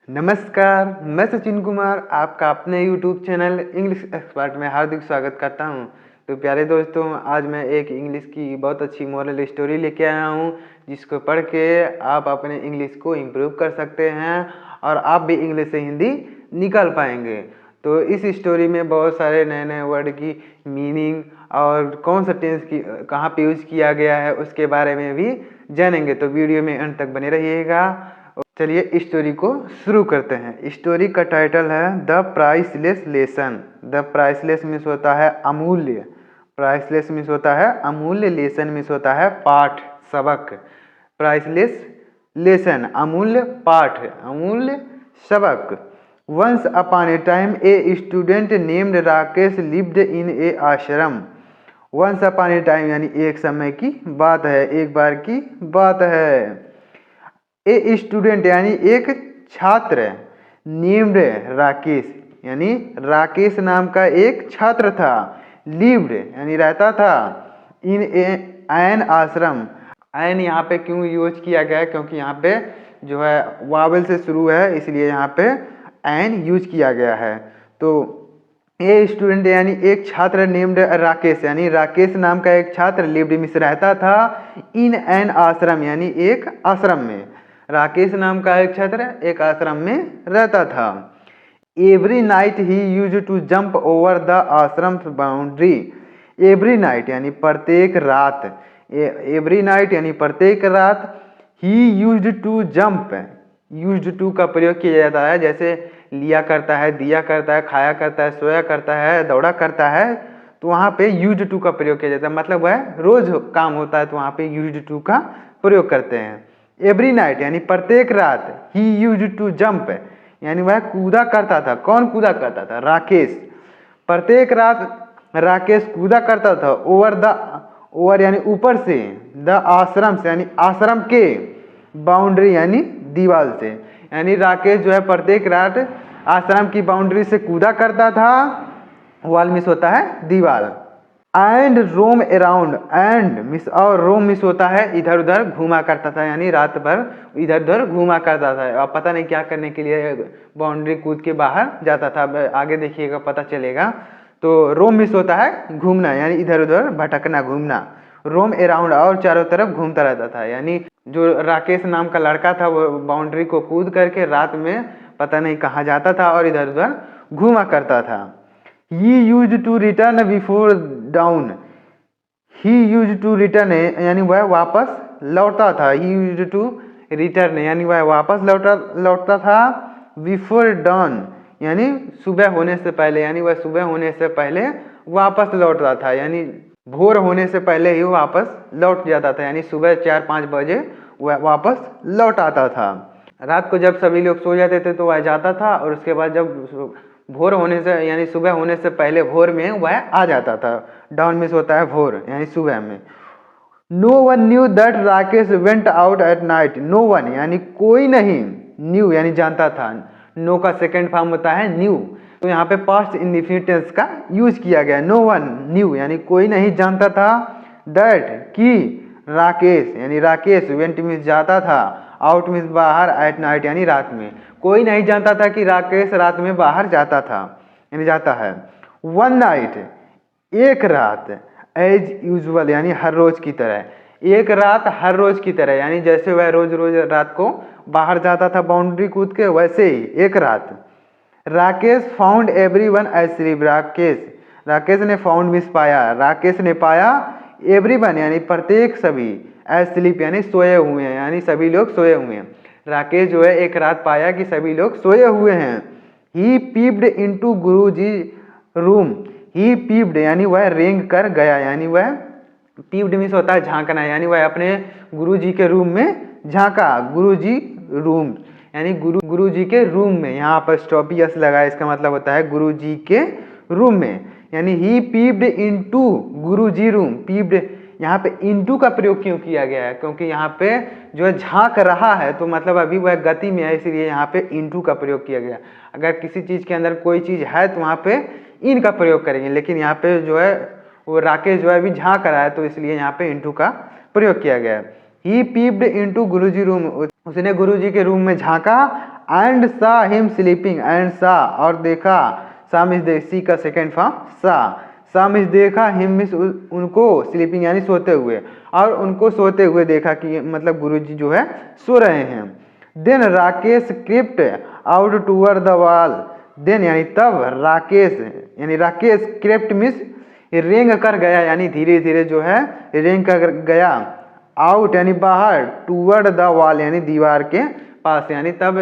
नमस्कार, मैं सचिन कुमार आपका अपने YouTube चैनल इंग्लिश एक्सपर्ट में हार्दिक स्वागत करता हूं। तो प्यारे दोस्तों, आज मैं एक इंग्लिश की बहुत अच्छी मोरल स्टोरी लेके आया हूं, जिसको पढ़ के आप अपने इंग्लिश को इम्प्रूव कर सकते हैं और आप भी इंग्लिश से हिंदी निकाल पाएंगे। तो इस स्टोरी में बहुत सारे नए नए वर्ड की मीनिंग और कौन सा टेंस की कहाँ पे यूज किया गया है उसके बारे में भी जानेंगे। तो वीडियो में अंत तक बने रहिएगा। चलिए स्टोरी को शुरू करते हैं। स्टोरी का टाइटल है the priceless lesson. The priceless means होता है अमूल्य, प्राइसलेस मीन्स होता है अमूल्य, लेसन मीन्स होता है पाठ, सबक। प्राइसलेस लेसन अमूल्य पाठ, अमूल्य सबक। Once upon a time a student named Rakesh lived in a ashram. Once upon a time यानी एक समय की बात है, एक बार की बात है। ए स्टूडेंट यानी एक छात्र, नेम्ड राकेश यानी राकेश नाम का एक छात्र था, लिव्ड यानी रहता था, इन एन आश्रम। एन यहाँ पे क्यों यूज किया गया है? क्योंकि यहाँ पे जो है वावल से शुरू है, इसलिए यहाँ पे एन यूज किया गया है। तो ए स्टूडेंट यानी एक छात्र, नेम्ड राकेश यानी राकेश नाम का एक छात्र, लिव्ड मीन्स रहता था, इन एन आश्रम यानी एक आश्रम में। राकेश नाम का एक छात्र एक आश्रम में रहता था। Every night he use to jump over the ashram boundary. Every night यानी प्रत्येक रात, एवरी नाइट यानी प्रत्येक रात, he use to jump, use to का प्रयोग किया जाता है, जैसे लिया करता है, दिया करता है, खाया करता है, सोया करता है, दौड़ा करता है, तो वहाँ पे यूज टू का प्रयोग किया जाता है। मतलब वह रोज काम होता है तो वहाँ पे यूज टू का प्रयोग करते हैं। एवरी नाइट यानी प्रत्येक रात, ही यूज टू जंप यानी वह कूदा करता था। कौन कूदा करता था? राकेश। प्रत्येक रात राकेश कूदा करता था ओवर द, ओवर यानी ऊपर से, द आश्रम से यानी आश्रम के, बाउंड्री यानी दीवार से। यानी राकेश जो है प्रत्येक रात आश्रम की बाउंड्री से कूदा करता था। वॉल मिस होता है दीवार। And roam around, and miss और रोम मिस होता है इधर उधर घूमा करता था, यानी रात भर इधर उधर घूमा करता था। और पता नहीं क्या करने के लिए बाउंड्री कूद के बाहर जाता था, आगे देखिएगा पता चलेगा। तो रोम मिस होता है घूमना, यानी इधर उधर भटकना, घूमना। रोम अराउंड और चारों तरफ घूमता रहता था। यानी जो राकेश नाम का लड़का था वो बाउंड्री को कूद करके रात में पता नहीं कहाँ जाता था और इधर उधर घूमा करता था। He used to return before dawn. He used to return यानी वह वापस लौटता था। He used to return यानी वह वापस लौटता था। Before dawn यानी सुबह होने से पहले, यानी वह सुबह होने से पहले वापस लौटता था, यानी भोर होने से पहले ही वापस लौट जाता था, यानी सुबह 4-5 बजे वह वापस लौट आता था। रात को जब सभी लोग सो जाते थे तो वह जाता था, और उसके बाद जब भोर होने से यानी सुबह होने से पहले भोर में वह आ जाता था। डाउन मिस होता है भोर यानी सुबह में। No one knew that Rakesh went out at night. No one यानी कोई नहीं, न्यू यानी जानता था। नो का सेकेंड फॉर्म होता है न्यू, तो यहाँ पे पास्ट इंडेफिनिट टेंस का यूज किया गया। नो वन न्यू यानी कोई नहीं जानता था, दैट कि राकेश यानी राकेश, वेंट मीन्स जाता था, आउट मीन्स बाहर, एट नाइट यानी रात में। कोई नहीं जानता था कि राकेश रात में बाहर जाता था यानी जाता है। वन नाइट एक रात, एज यूजुअल यानी हर रोज की तरह, एक रात हर रोज की तरह, यानी जैसे वह रोज रोज रात को बाहर जाता था बाउंड्री कूद के, वैसे ही एक रात। Rakesh found everyone asleep. Rakesh ने फाउंड मिस पाया, राकेश ने पाया एवरीवन यानी प्रत्येक सभी, एस्लीप यानी सोए हुए हैं, यानी सभी लोग सोए हुए हैं। राकेश जो है एक रात पाया कि सभी लोग सोए हुए हैं। ही पीप्ड इनटू गुरुजी रूम। ही पीप्ड यानी वह रेंग कर गया, यानी वह पीप्ड मीन्स होता है झांकना, यानी वह अपने गुरुजी के रूम में झांका। गुरुजी रूम यानी गुरुजी के रूम में, यहाँ पर स्टॉपियस लगा, इसका मतलब होता है गुरुजी के रूम में। यानी ही peeped into Guruji room. Peeped यहाँ पे इनटू का प्रयोग क्यों किया गया है? क्योंकि यहाँ पे जो है झांक रहा है, तो मतलब अभी वह गति में है, इसलिए यहाँ पे इनटू का प्रयोग किया गया। अगर किसी चीज के अंदर कोई चीज है तो वहाँ पे इन का प्रयोग करेंगे, लेकिन यहाँ पे जो है वो राकेश जो है अभी झांक रहा है, तो इसलिए यहाँ पे इनटू का प्रयोग किया गया है। He peeped into Guruji room, उसने गुरुजी के रूम में झांका। And saw him sleeping, and saw और देखा, सा मीन्स सी का सेकेंड फॉर्म सा मीन्स देखा, हिम मीन्स उनको, स्लीपिंग यानी सोते हुए, और उनको सोते हुए देखा कि मतलब गुरुजी जो है सो रहे हैं। Then Rakesh crept out toward the wall, then यानी तब राकेश यानी राकेश क्रिप्ट मीन्स रेंग कर गया, यानी धीरे धीरे जो है रेंग कर गया, आउट यानी बाहर, टूवर्ड द वॉल यानी दीवार के पास, यानी तब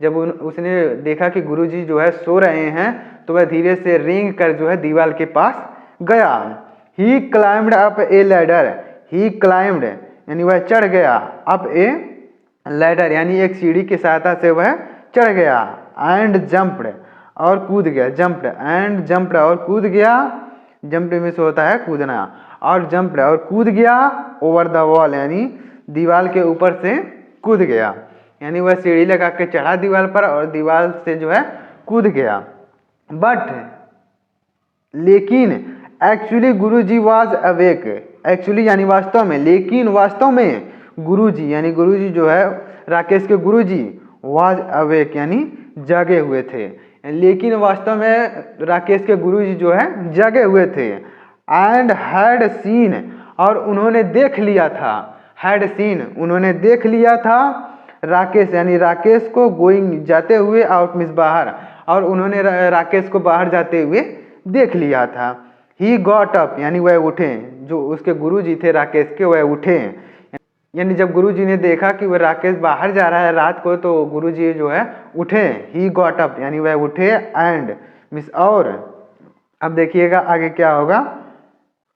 जब उसने देखा कि गुरुजी जो है सो रहे हैं तो वह धीरे से रेंग कर जो है दीवार के पास गया। He climbed up a ladder, he climbed यानी वह चढ़ गया, अप ए लैडर यानी एक सीढ़ी की सहायता से वह चढ़ गया, एंड जंप्ड और कूद गया, जंप्ड एंड जंप्ड और कूद गया, जंप्ड में से होता है कूदना, और जंप्ड और कूद गया, ओवर द वॉल यानी दीवार के ऊपर से कूद गया, यानी वह सीढ़ी लगा के चढ़ा दीवार पर और दीवार से जो है कूद गया। बट लेकिन actually Guruji was awake, actually यानी वास्तव में, लेकिन वास्तव में गुरुजी यानी गुरुजी जो है राकेश के गुरुजी वाज अवेक यानी जागे हुए थे, लेकिन वास्तव में राकेश के गुरुजी जो है जागे हुए थे। एंड हैड सीन और उन्होंने देख लिया था, हैड सीन उन्होंने देख लिया था, राकेश यानी राकेश को गोइंग जाते हुए, आउट मीन्स बाहर, और उन्होंने राकेश को बाहर जाते हुए देख लिया था। ही गॉट अप यानी वह उठे, जो उसके गुरुजी थे राकेश के वह उठे, यानी जब गुरुजी ने देखा कि वह राकेश बाहर जा रहा है रात को तो गुरुजी जो है उठे, ही गॉट अप यानी वह उठे, एंड मीन्स और, अब देखिएगा आगे क्या होगा,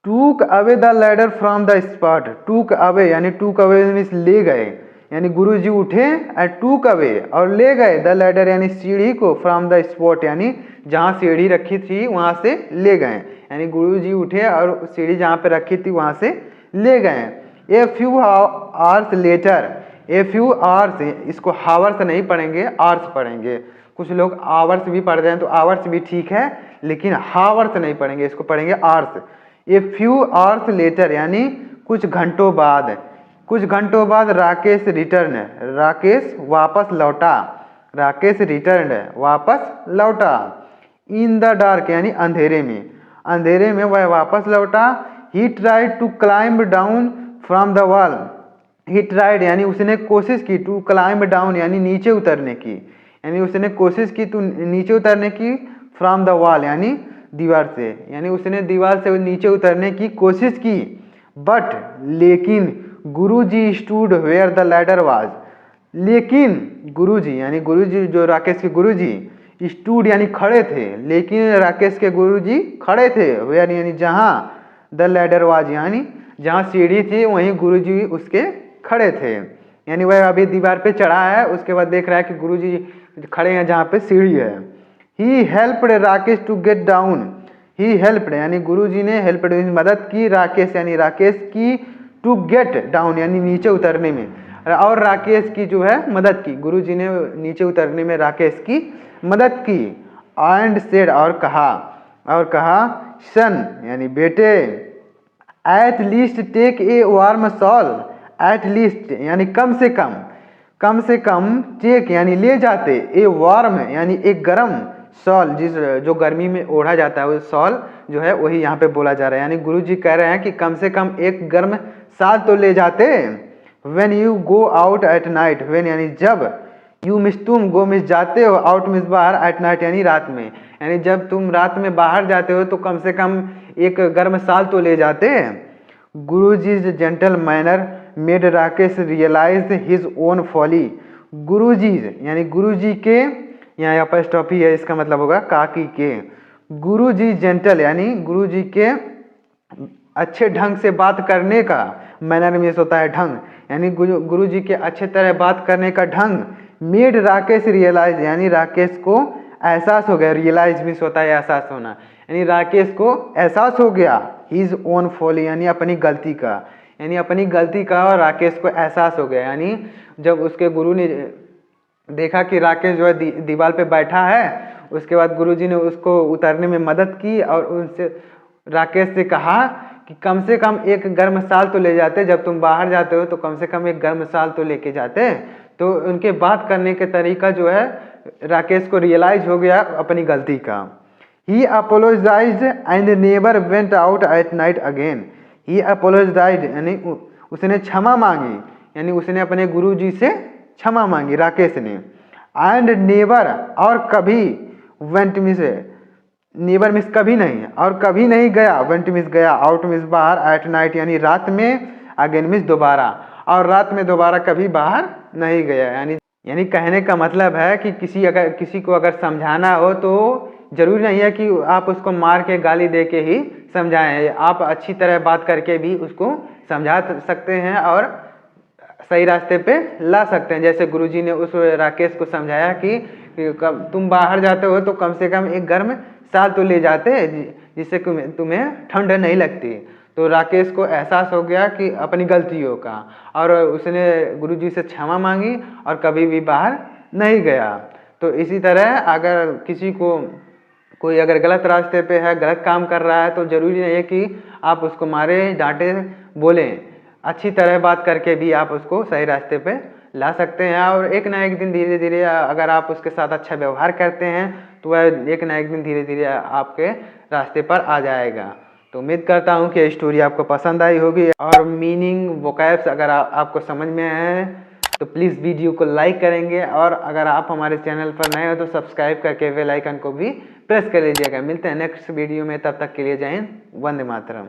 टूक away the ladder from the spot, टूक अवे यानी टूक अवे मीन्स ले गए, यानी गुरुजी उठे एंड टूक अवे और ले गए, द लैडर यानी सीढ़ी को, फ्रॉम द स्पॉट यानी जहाँ सीढ़ी रखी थी वहाँ से ले गए, यानी गुरुजी उठे और सीढ़ी जहाँ पे रखी थी वहाँ से ले गए। A few hours later, a few hours, इसको हावर्स नहीं पढ़ेंगे आवर्स पढ़ेंगे, कुछ लोग आवर्स भी पढ़ते हैं तो आवर्स भी ठीक है, लेकिन हावर्स नहीं पढ़ेंगे, इसको पढ़ेंगे hours. A few hours later यानी कुछ घंटों बाद, कुछ घंटों बाद राकेश रिटर्न, राकेश वापस लौटा, राकेश रिटर्न वापस लौटा, इन द डार्क यानी अंधेरे में, अंधेरे में वह वापस लौटा। He tried to climb down from the wall, he tried यानी उसने कोशिश की, टू क्लाइंब डाउन यानी नीचे उतरने की, यानी उसने कोशिश की तो नीचे उतरने की, फ्रॉम द वॉल यानी दीवार से, यानी उसने दीवार से नीचे उतरने की कोशिश की, बट लेकिन Guruji stood where the ladder was, लेकिन गुरुजी यानी गुरुजी जो राकेश के गुरुजी, स्टूड यानी खड़े थे, लेकिन राकेश के गुरुजी खड़े थे, वेयर यानी जहाँ, द लैडर वाज यानी जहाँ सीढ़ी थी वहीं गुरुजी उसके खड़े थे, यानी वह अभी दीवार पे चढ़ा है, उसके बाद देख रहा है कि गुरुजी खड़े हैं जहाँ पे सीढ़ी है। He helped Rakesh to get down, he helped यानी गुरुजी ने हेल्प्ड मदद की, राकेश यानी राकेश की, टू गेट डाउन यानी नीचे उतरने में, और राकेश की जो है मदद की, गुरुजी ने नीचे उतरने में राकेश की मदद की। एंड सेड और कहा सन यानी बेटे, at least take a warm shawl, at least यानी कम से कम टेक यानी ले जाते, ए वार्म यानी एक गर्म, सॉल जो गर्मी में ओढ़ा जाता है वो सॉल जो है वही यहाँ पे बोला जा रहा है, यानी गुरुजी कह रहे हैं कि कम से कम एक गर्म साल तो ले जाते। When you go out at night, when यानी जब, यू मिस तुम, गो मिस जाते हो, आउट मिस बाहर, एट नाइट यानी रात में, यानी जब तुम रात में बाहर जाते हो तो कम से कम एक गर्म साल तो ले जाते। Guruji's gentle manner made Rakesh realize his own folly, Guruji's यानी गुरुजी के, यहाँ अपॉस्ट्रोफी है इसका मतलब होगा काकी के, गुरुजी जेंटल यानी गुरुजी के अच्छे ढंग से बात करने का, मैनर में होता है ढंग, यानी गुरुजी के अच्छे तरह बात करने का ढंग, मेड राकेश रियलाइज यानी राकेश को एहसास हो गया, रियलाइज मीन्स होता है एहसास होना, यानी राकेश को एहसास हो गया, हिज ओन फॉली यानी अपनी गलती का, यानी अपनी गलती का और राकेश को एहसास हो गया, यानी जब उसके गुरु ने देखा कि राकेश जो है दीवार पे बैठा है, उसके बाद गुरुजी ने उसको उतरने में मदद की और उनसे राकेश से कहा कि कम से कम एक गर्म साल तो ले जाते, जब तुम बाहर जाते हो तो कम से कम एक गर्म साल तो लेके जाते, तो उनके बात करने के तरीका जो है राकेश को रियलाइज हो गया अपनी गलती का। He apologised and never went out at night again. He apologised यानी उसने क्षमा मांगी, यानी उसने अपने गुरुजी से क्षमा मांगी राकेश ने। एंड नेवर और कभी, वेंट मिस, नेवर मिस कभी नहीं, और कभी नहीं गया, वेंट मिस गया, आउट मिस बाहर, एट नाइट यानी रात में, अगेन मिस दोबारा, और रात में दोबारा कभी बाहर नहीं गया। यानी कहने का मतलब है कि किसी को अगर समझाना हो तो जरूरी नहीं है कि आप उसको मार के गाली दे के ही समझाएं, आप अच्छी तरह बात करके भी उसको समझा सकते हैं और सही रास्ते पे ला सकते हैं। जैसे गुरुजी ने उस राकेश को समझाया कि तुम बाहर जाते हो तो कम से कम एक गर्म साल तो ले जाते जिससे तुम्हें ठंड नहीं लगती। तो राकेश को एहसास हो गया कि अपनी गलतियों का, और उसने गुरुजी से क्षमा मांगी और कभी भी बाहर नहीं गया। तो इसी तरह अगर किसी को कोई अगर गलत रास्ते पे है, गलत काम कर रहा है, तो ज़रूरी नहीं है कि आप उसको मारे, डांटे, बोलें। अच्छी तरह बात करके भी आप उसको सही रास्ते पे ला सकते हैं, और एक ना एक दिन धीरे धीरे अगर आप उसके साथ अच्छा व्यवहार करते हैं तो वह एक ना एक दिन धीरे धीरे आपके रास्ते पर आ जाएगा। तो उम्मीद करता हूँ कि स्टोरी आपको पसंद आई होगी, और मीनिंग वोकैब्स अगर आपको समझ में आए तो प्लीज़ वीडियो को लाइक करेंगे, और अगर आप हमारे चैनल पर नए हो तो सब्सक्राइब करके बेल आइकन को भी प्रेस कर लीजिएगा। मिलते हैं नेक्स्ट वीडियो में, तब तक के लिए जय हिंद, वंदे मातरम।